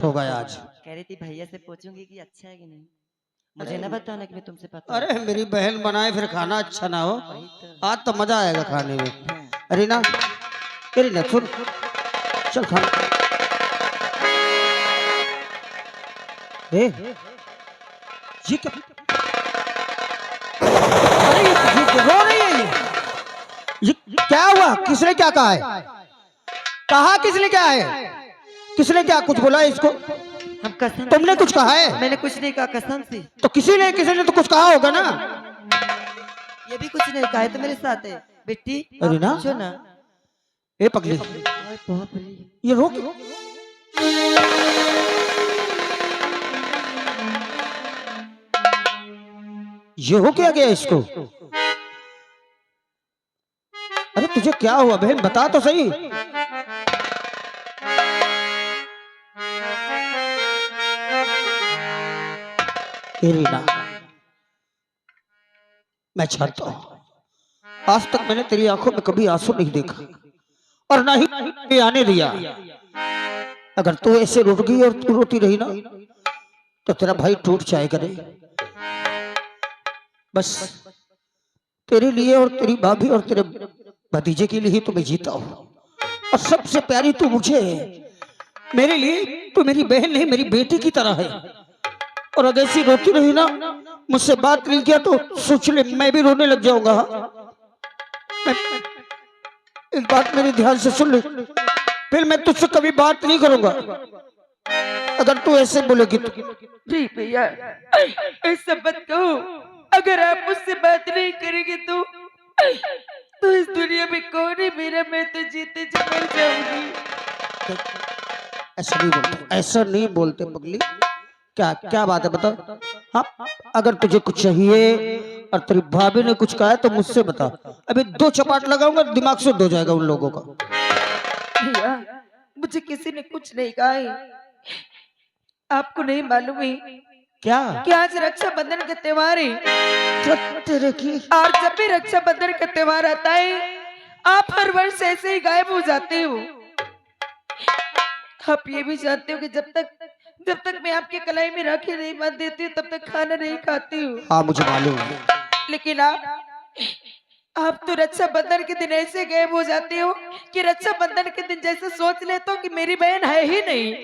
हो गया आज। कह रही थी भैया से पूछूंगी कि अच्छा है कि नहीं। मुझे ना बताना कि मैं तुमसे पता अरे मेरी बहन बनाए फिर खाना अच्छा ना हो। वही तो। आज तो मजा आएगा खाने में। हाँ। अरे ना, अरे ना सुन, चल खाना। ये क्या? अरे ये रो रही है ये क्या हुआ? किसने क्या कहा है? कहा किसने क्या है? किसने क्या कुछ बोला है इसको? हम कसम। तुमने कुछ कहा है? मैंने कुछ नहीं कहा कसम से। तो किसी ने तो कुछ कहा होगा ना। ये भी कुछ नहीं कहा है तो मेरे साथ है बेटी। अरे ना, पूछो ना। ए पगली, अरे बाप रे। ये रो क्यों? ये हो क्या गया इसको? अरे तुझे क्या हुआ बहन, बता तो सही। रीना, मैं चाहता हूं, आज तक मैंने तेरी आंखों में कभी आंसू नहीं देखा और ना ही आने दिया। अगर तू ऐसे रुट गई और तू रोती रही ना तो तेरा भाई टूट जाएगा रे। बस तेरे लिए और तेरी भाभी और तेरे भतीजे के लिए ही तो मैं जीता हूं। और सबसे प्यारी तू मुझे है। मेरे लिए तू मेरी बहन नहीं, मेरी बेटी की तरह है। और अगर ऐसी रोती रही ना, मुझसे बात नहीं किया तो सोच ले मैं भी रोने लग जाऊंगा। एक बात मेरे ध्यान से सुन ले, फिर मैं तुझसे कभी बात नहीं करूंगा अगर तू ऐसे बोलेगी तो। जी भैया ऐसा मत कहो। अगर आप मुझसे बात नहीं करेंगे तो इस दुनिया में कौन है मेरा। मैं तो जीते जी मर जाऊंगी। ऐसा नहीं बोलते, ऐसा नहीं बोलते पगली। क्या क्या बात है बता। हाँ, अगर तुझे कुछ चाहिए और तेरी भाभी ने कुछ कहा है तो मुझसे बता। अभी दो चपाट लगाऊंगा, दिमाग शुद्ध हो जाएगा उन लोगों का। भैया मुझे किसी ने कुछ नहीं कहा है। आपको नहीं मालूम है क्या? कि आज रक्षाबंधन का त्योहार है। तेरे की और जब भी रक्षाबंधन का त्योहार आता है आप हर वर्ष ऐसे ही गायब हो जाते हो। आप ये भी जानते हो कि जब तक मैं आपके कलाई में राखी नहीं बांध देती हूँ तब तक खाना नहीं खाती हूँ। हाँ मुझे मालूम है। लेकिन आप तो रक्षाबंधन के दिन ऐसे गायब हो जाते हो कि रक्षाबंधन के दिन जैसे सोच लेते हो कि मेरी बहन है ही नहीं।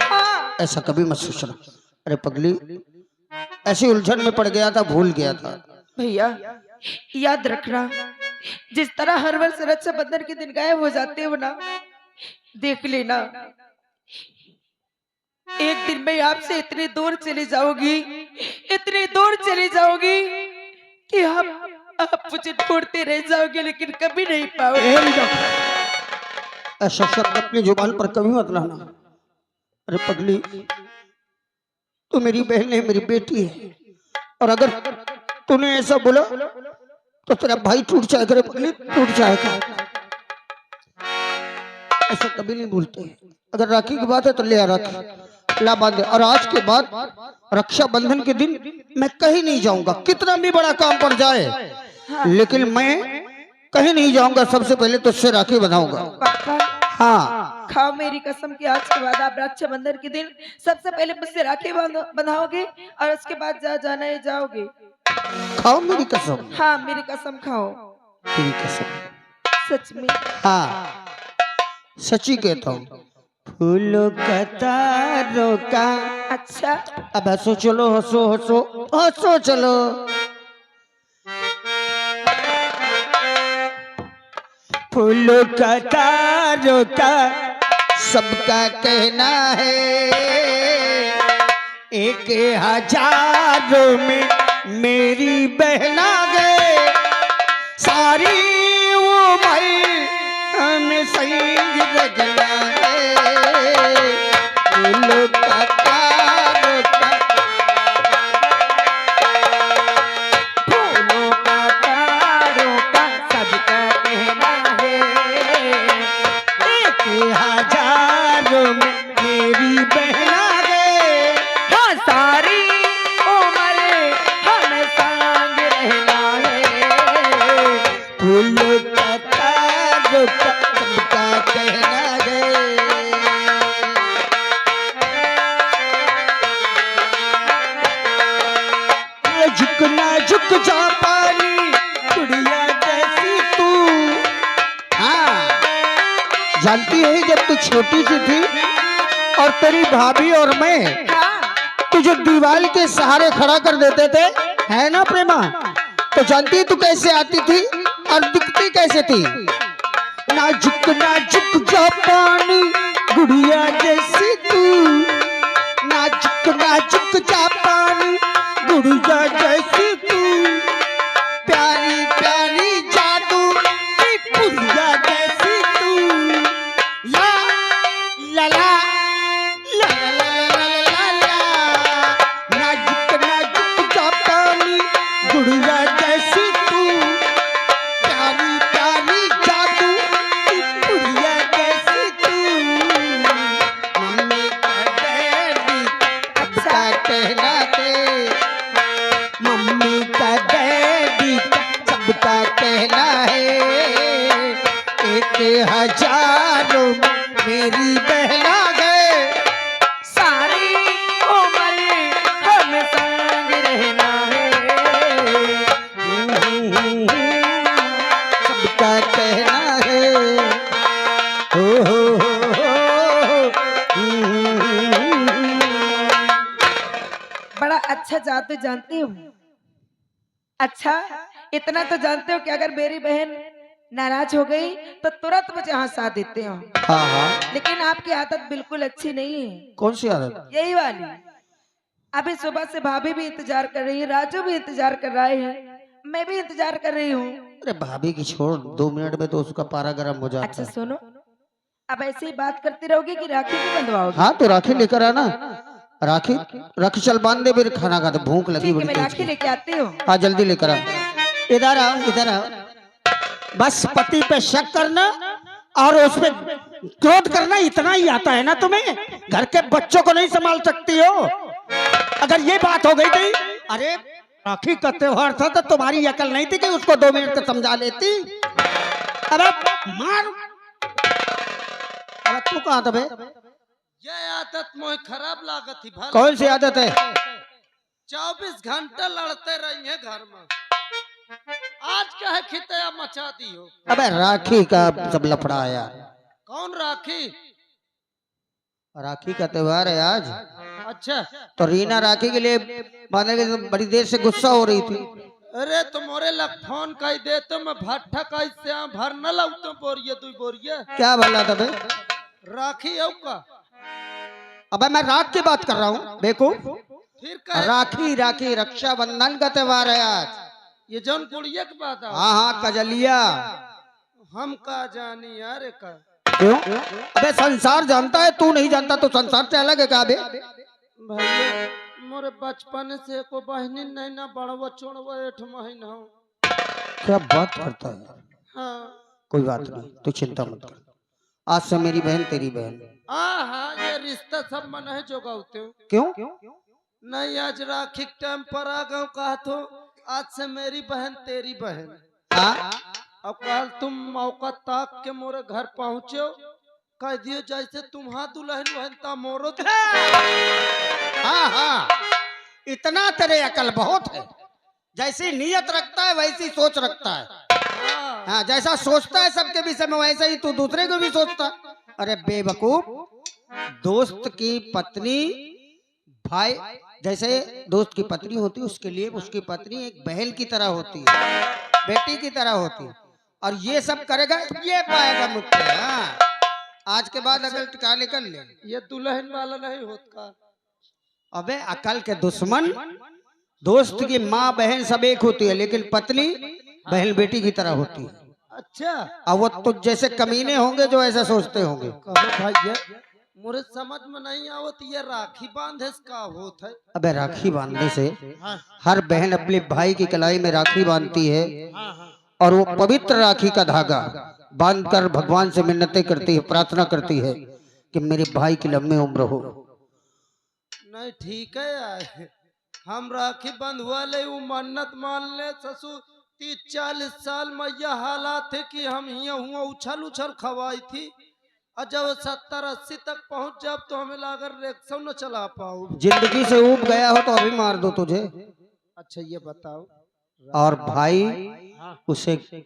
हाँ। ऐसा कभी मत सोचना। अरे पगली, ऐसी उलझन में पड़ गया था, भूल गया था। भैया याद रखना, जिस तरह हर वर्ष रक्षाबंधन के दिन गायब हो जाते हो ना, देख लेना एक दिन मैं आपसे इतनी दूर चली जाऊंगी, इतनी दूर चली जाऊंगी कि आप मुझे ढूंढते रह जाओगे लेकिन कभी नहीं पाओगे। ऐसा शब्द अपनी जुबान पर कभी मत लाना। अरे पगली, तू मेरी बहन है, मेरी बेटी है। और अगर तूने ऐसा बोला तो तेरा भाई टूट जाएगा रे पगली, टूट जाएगा। ऐसा कभी नहीं भूलते। अगर राखी की बात है तो ले आ राखी, ला बांधे। और आज के बाद रक्षाबंधन के दिन मैं कहीं नहीं जाऊंगा, कितना भी बड़ा काम पड़ जाए, लेकिन मैं कहीं नहीं जाऊंगा। सबसे पहले तुझसे राखी बंधाऊंगा। हाँ, खाओ मेरी कसम कि आज के बाद आप रक्षाबंधन के दिन सबसे पहले मुझसे राखी बंधाओगे और उसके बाद जहाँ जाना है जाओगे। खाओ मेरी कसम। हाँ मेरी कसम खाओ। तेरी कसम। सच में। हाँ सच्ची कहता हूँ। फूलों का तारों का। अच्छा अब हंसो चलो, हंसो हंसो हंसो चलो। फूलों का तारों का सबका कहना है, एक हजारों में मेरी बहना गए। सारी उम्र हमें संग रखना है। फूलों का तारों का, फूलों का तारों का सबका कहना है, एक हजारों में मेरी बहना गए। हाँ सारी उम्र हमें संग रहना है। फूलों का तारों का सबका कहना है। तू छोटी सी थी और तेरी भाभी और मैं हाँ, तुझे दीवार के सहारे खड़ा कर देते थे, है ना प्रेमा? तो जानती तू कैसे आती थी और दिखती कैसे थी? नाजुक नाजुक जापानी गुड़िया जैसी तू, नाजुक नाजुक जापानी गुड़िया जैसी तू, प्यारी प्यारी जादू की पुड़िया जैसी तू, ला ला ला ला ला ला ला ला, नाजुक नाजुक जापानी गुड़िया जैसी तू, प्यारी प्यारी जादू की पुड़िया जैसी तू, मम्मी का डैडी अब का कहलाते, मम्मी का डैडी सबका कहना है, 1000 मेरी बहना गए, सारी उम्र हम संग रहना है। सबका कहना है, हो। बड़ा अच्छा जादू जानती हूँ। अच्छा, इतना तो जानते हो कि अगर मेरी बहन नाराज हो गई तो तुरंत मुझे हंसा देते हो, हाँ हाँ, लेकिन आपकी आदत बिल्कुल अच्छी नहीं है, कौन सी आदत? यही वाली। अभी सुबह से भाभी भी इंतजार कर रही है, राजू भी इंतजार कर रहे हैं, मैं भी इंतजार कर रही हूँ। अरे भाभी की छोड़, 2 मिनट में तो उसका पारा गर्म हो जाता अच्छा है। सुनो, अब ऐसे ही बात करती रहोगी कि राखी भी बंधवाओगी? हाँ तो राखी लेकर आना, राखी राखी चल बांध दे, फिर खाना खाते, भूख लगी ठीक है, बड़ी मैं तेज राखी की। लेके आती हूँ। हाँ जल्दी लेकर आ, इधर आ इधर आ। बस पति पे शक करना और उस पे क्रोध करना, इतना ही आता है ना तुम्हें? घर के बच्चों को नहीं संभाल सकती हो? अगर ये बात हो गई थी, अरे राखी का त्योहार था तो तुम्हारी अकल नहीं थी कि उसको 2 मिनट तक समझा लेती? अरे मार, अरे तू कहाँ था बे? ये आदत मोहे खराब लागत थी भला। कौन सी आदत है? 24 घंटे लड़ते रही है घर में, आज कहे खितया मचा दी हो। अबे राखी का सब लफड़ा है यार। कौन राखी? राखी का त्योहार है आज, अच्छा, तो रीना राखी के लिए माने कि बड़ी देर से गुस्सा हो रही थी। अरे तुम्हारे लग फोन कही दे तो मैं भट्ठा कैसे भर न लाऊ तो बोरिए तू बोरिए। क्या बोला था बे? राखी हो का? अबे मैं राख की बात कर रहा हूँ बेवकूफ। फिर कहे राखी राखी रक्षाबंधन का त्योहार है आज। ये जौन कुड़िया की बात है। हाँ हाँ कजलिया। हम का जानी यार का। क्यों? अबे संसार जानता है, तू नहीं जानता तो संसार से अलग है क्या बे? भैया मोरे बचपन से को बहनी नहीं ना बड़वा चोड़वा 8 महीना हो। क्या बात करता है? हाँ कोई बात नहीं, तू चिंता मत कर, आज से मेरी बहन तेरी बहन। हाँ, ये रिश्ता सब मन है जो गाते हो। क्यों? नहीं आज राखी के टाइम पर आ गए कहा तो आज से मेरी बहन तेरी बहन। हाँ अब कल तुम मौका ताक के मोरे घर पहुँचो, कह दियो जैसे तुम्हारा दुल्हन बहन था मोरो हाँ हाँ, इतना तेरे अकल बहुत है। जैसी नीयत रखता है वैसी सोच रखता है। हाँ, हाँ, जैसा सोचता है सबके विषय में वैसा ही तू दूसरे को भी सोचता है। अरे बेवकूफ, दोस्त की पत्नी भाई, जैसे दोस्त की पत्नी होती है उसके लिए उसकी पत्नी एक बहन की तरह होती है, बेटी की तरह होती है। और ये सब करेगा ये पाएगा मुझसे। हाँ, आज के बाद अकल टिका कर ले। ये दुल्हन वाला नहीं होता। अबे अकल के दुश्मन, दोस्त की माँ बहन सब एक होती है लेकिन पत्नी बहन बेटी की तरह होती है। अच्छा, अब वो तो जैसे कमीने होंगे जो ऐसा सोचते होंगे। कहो भाई ये मुझे समझ में नहीं आवत ये राखी बांधे का होता है। अबे राखी बांधने से हाँ, हर बहन अपने भाई की कलाई में राखी बांधती है हाँ, हाँ। और वो पवित्र राखी का धागा बांधकर भगवान से मिन्नतें करती है, प्रार्थना करती है कि मेरे भाई की लंबी उम्र हो। नहीं ठीक है यार, हम राखी बंधवा ले वो मन्नत मान ले ससुर 30-40 साल में यह हालात थे कि हम यहाँ हुआ उछल उछल खवाई थी और जब 70-80 तक पहुंच जब तो हमें लाकर रिक्शा न चला पाओ। जिंदगी से ऊब गया हो तो अभी मार दो तुझे। अच्छा ये बताओ। और भाई हाँ, उसे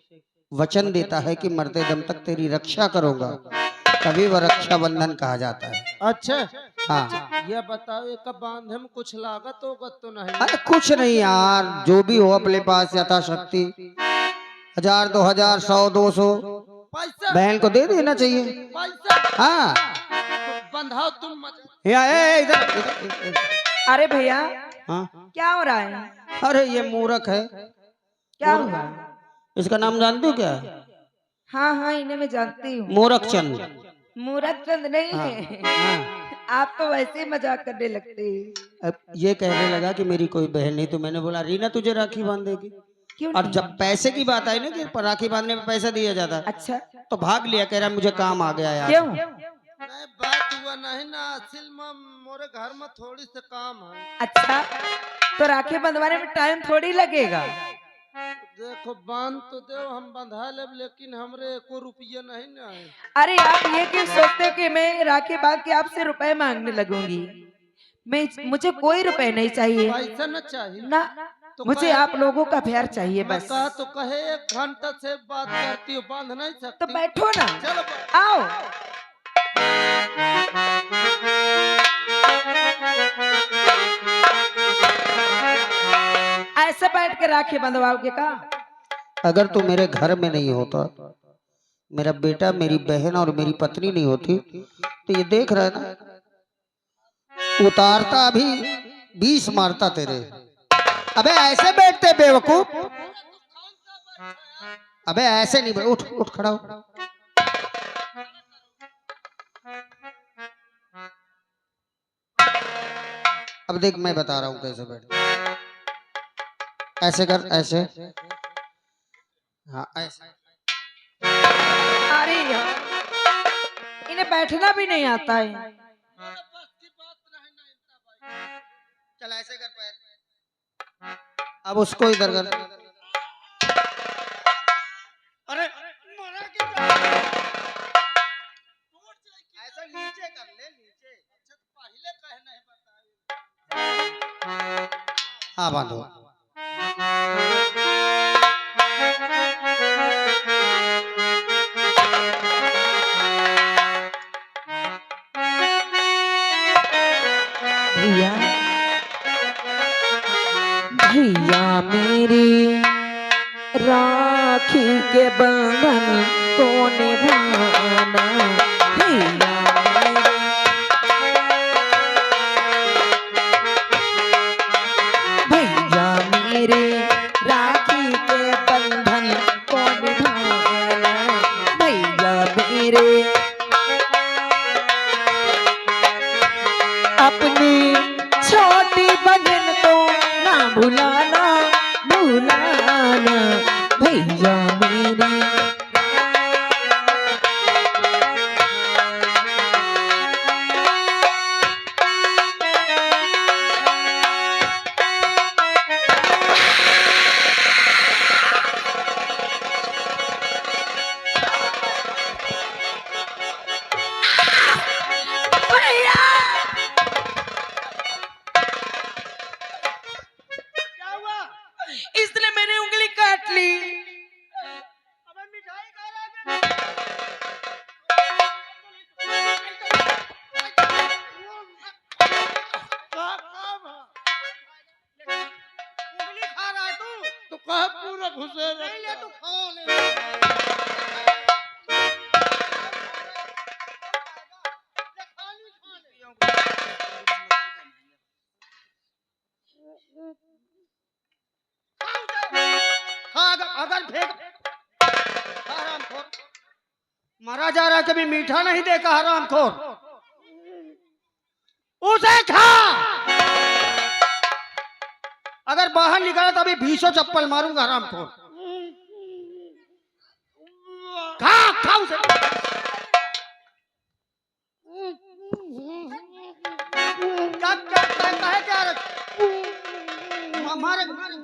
वचन देता है कि मरते दम तक तेरी रक्षा करूंगा। तभी वह रक्षाबंधन कहा जाता है। अच्छा हाँ, ये बताओ एक बांधे में कुछ लागत होगा तो नहीं? अरे कुछ नहीं यार, जो भी हो अपने पास यथाशक्ति, 1000 2000 100 200 पैसा बहन को दे देना चाहिए। पैसा हाँ, तो बंधाओ तुम मत। इधर इधर। अरे भैया, हाँ, क्या हो रहा है? अरे ये मूर्ख है। क्या हुआ? इसका नाम जानते हो क्या है? हाँ हाँ, इन्हें मैं जानती हूँ। मूर्ख चंद। मूरत चंद नहीं हाँ, है। हाँ। आप तो वैसे ही मजाक करने लगते हैं। अब ये कहने लगा कि मेरी कोई बहन नहीं, तो मैंने बोला रीना तुझे राखी बांध देगी। क्यों और नहीं? जब पैसे की बात आई ना कि राखी बांधने में पैसा दिया जाता है, अच्छा, तो भाग लिया, कह रहा मुझे काम आ गया यार। क्यों? नहीं बात हुआ नहीं ना, असल में मोरे घर में थोड़ी सा काम है। अच्छा, तो राखी बंधवाने में टाइम थोड़ी लगेगा। देखो बांध तो दो, हम बंधा ले, लेकिन हमरे एको रुपया नहीं ना है। अरे आप ये क्यों सोचते हो कि मैं राखी बांध के आपसे रुपए मांगने लगूंगी? मुझे कोई रुपए नहीं चाहिए पैसा न चाहिए ना। तो मुझे कहे- आप लोगों का प्यार चाहिए मैं बस। कहा तो कहे 1 घंटा से बात करती हो, बांध नहीं तो सकती। बैठो ना, चलो आओ। ऐसे बैठ के राखी बंधवाओगे का? अगर तू मेरे घर में नहीं होता, मेरा बेटा मेरी बहन और मेरी पत्नी नहीं होती, तो ये देख रहा है ना, उतारता अभी 20 मारता तेरे। अबे ऐसे बैठते बेवकूफ, अबे ऐसे नहीं उठ उठ खड़ा हो। अब देख मैं बता रहा हूँ कैसे बैठ, ऐसे कर, ऐसे, हाँ ऐसे। अरे यार, इन्हें बैठना भी नहीं आता है। चल ऐसे कर पैर, अब उसको इधर कर। अरे ऐसा नीचे कर ले, नीचे। अच्छा पहले कहना है, बता। हाँ बांधो। भैया, भैया मेरी राखी के बंधन को निभाना। भैया मेरे, भैया मेरे राखी के बंधन को निभाना। भैया मेरे, अपनी छोटी बहन को ना भुलाना, भुलाना। भैया मेरे, भैया, क्या हुआ? इसने मेरी उंगली काट ली। अबे मिठाई खा रहा है। उंगली खा रहा है तू? तो कहे पूरा घुसे नहीं ले, तू खा ले। अगर फेंक हरामखोर, मरा जा रहा, कभी मीठा नहीं देखा हरामखोर। उसे खा, अगर बाहर निकला तो अभी 20 चप्पल मारूंगा हरामखोर। खा खा उसे। क्या क्या क्या क्या है क्या? मारे मारे